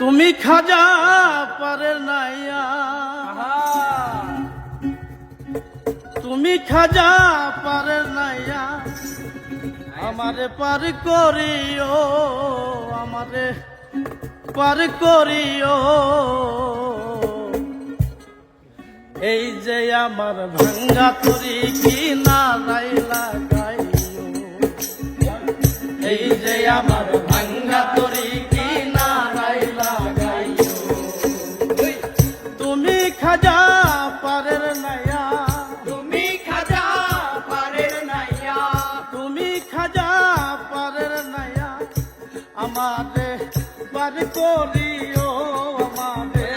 তুমি খাজা পারের নাইয়া, তুমি খাজা পারের নাইয়া, আমারে পার করিও, আমারে পার করিও। এই যে আমার ভাঙ্গা তরি কি নারাই লাগাইও, এই যে আমার ভাঙ্গা তরি কি নারাই লাগাইও। তুমি খাজা পারের নাইয়া, তুমি খাজা পারের নাইয়া, তুমি খাজা পারের নাইয়া, আমারে পার করিও, আমারে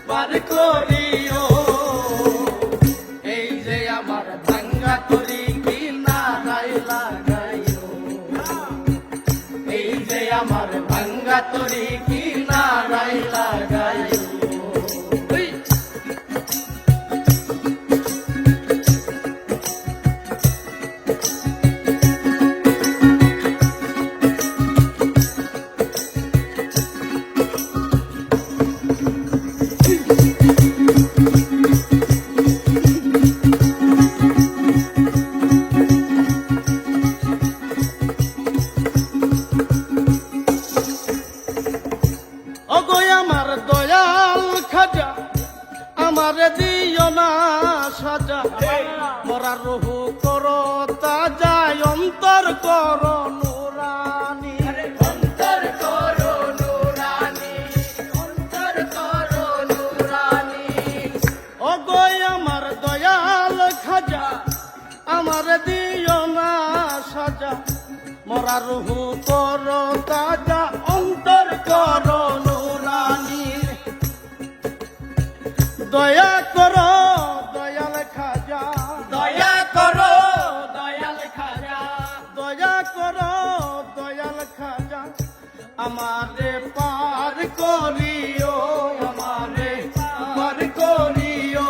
পার করিও। এই যে আমার ভাঙ্গা তরি কি নারাই লাগাইও, এই যে আমার ভাঙ্গা তরি কি নারাই লাগাইও। আমার দয়াল খাজা আমারে দিও না সাজা, মরা রহু করো তাজা, অন্তর করো নুরানি, অন্তর করো নুরানি, অন্তর করো নুরানি। ও গো আমার দয়াল খাজা আমারে দিও না সাজা, মরা রহু করো তাজা, অন্তর করো নুরানি। দয়া করো দয়াল খাজা, দয়া করো দয়াল খাজা, দয়া করো দয়াল খাজা, আমারে পার করিও, আমারে পার করিও।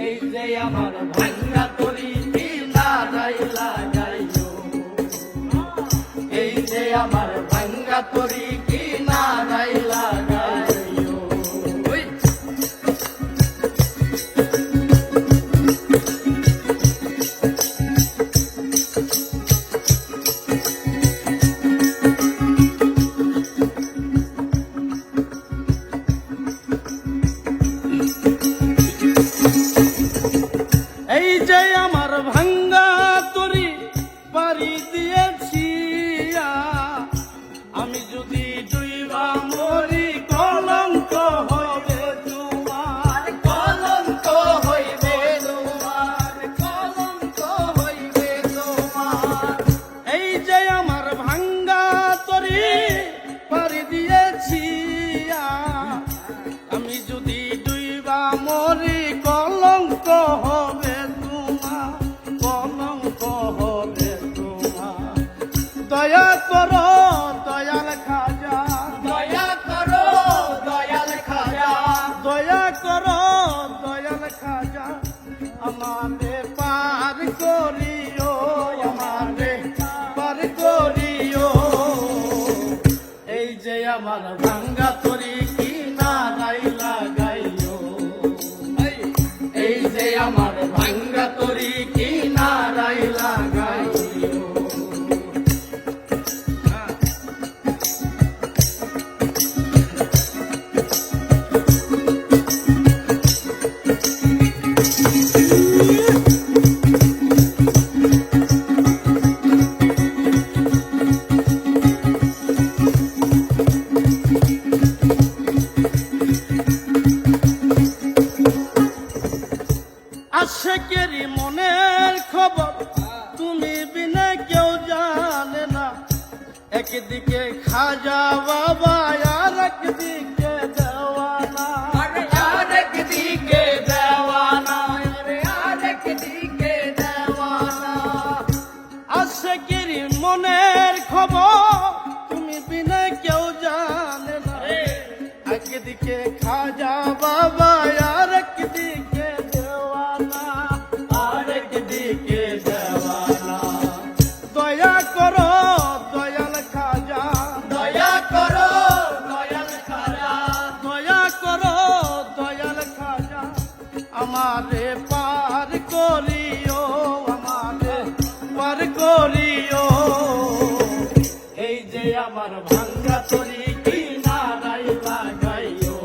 এই যে আমার ভাঙ্গা তরি কি নারাই লাগাইও, এই যে আমার ভাঙ্গা তরি কি নারাই লাগাইও। ওই এই যে আমার ভাঙ্গা তরি পারি দিয়েছি, আমি যদি ডুইবা মরি কলঙ্ক হবে তোমার, কলঙ্ক হইবে তোমার, কলঙ্ক হইবে তোমার। এই যে আমার ভাঙ্গা তরি পারি দিয়েছি, আমি যদি ডুইবা মরি কলঙ্ক হবে তোমার, কলঙ্ক হবে তোমার। দয়া করো দয়াল খাজা, দয়া করো দয়াল খাজা, দয়া করো দয়াল খাজা, আমারে পার করিও, আমারে পার করিও। এই যে আমার ভাঙ্গা তরি কি নারাই লাগাইও, এই যে আমার ভাঙ্গা তরি কি নারাই লাগাইও। আশেকেরই মনের খবর তুমি বিনে কেউ জানে না, একদিকে খাজা বাবা আর একদিকে দেওয়ানা, আরে আরেক দিকে দেওয়ানা, আরে আরেক দিকে দেওয়ানা। আশেকেরই মনের খবর তুমি বিনে কেউ জানে না, একদিকে খাজা বাবা আর একদিকে দেওয়ানা, আরেক দিকে দেওয়ানা। দয়া করো দয়াল খাজা, দয়া করো তরি কি নারাই লাগাইও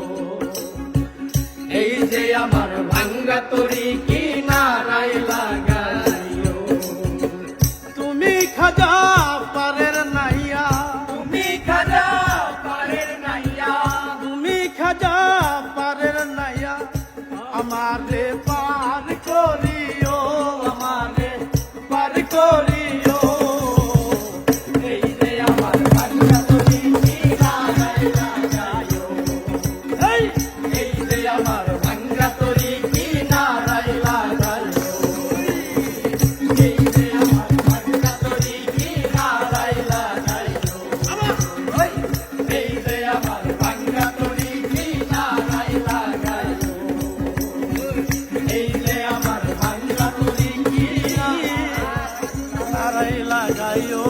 এই যে আমার ভাঙ্গা তরি কি নারাই লাগাইও তুমি খাজা পারের নাইয়া, তুমি খাজা পারের নাইয়া তুমি খাজা পারের নাইয়া, আমারে পার করিও, আমারে পার করিও। এই যে আমার ভাঙ্গা তরি কি নারাই লাগাইও এই এই যে আমার ভাঙ্গা তরি কি নারাই লাগাইও এই যে আমার ভাঙ্গা তরি কি নারাই লাগাইও আমার এই যে আমার ভাঙ্গা তরি কি নারাই লাগাইও এই যে আমার ভাঙ্গা তরি কি নারাই লাগাইও।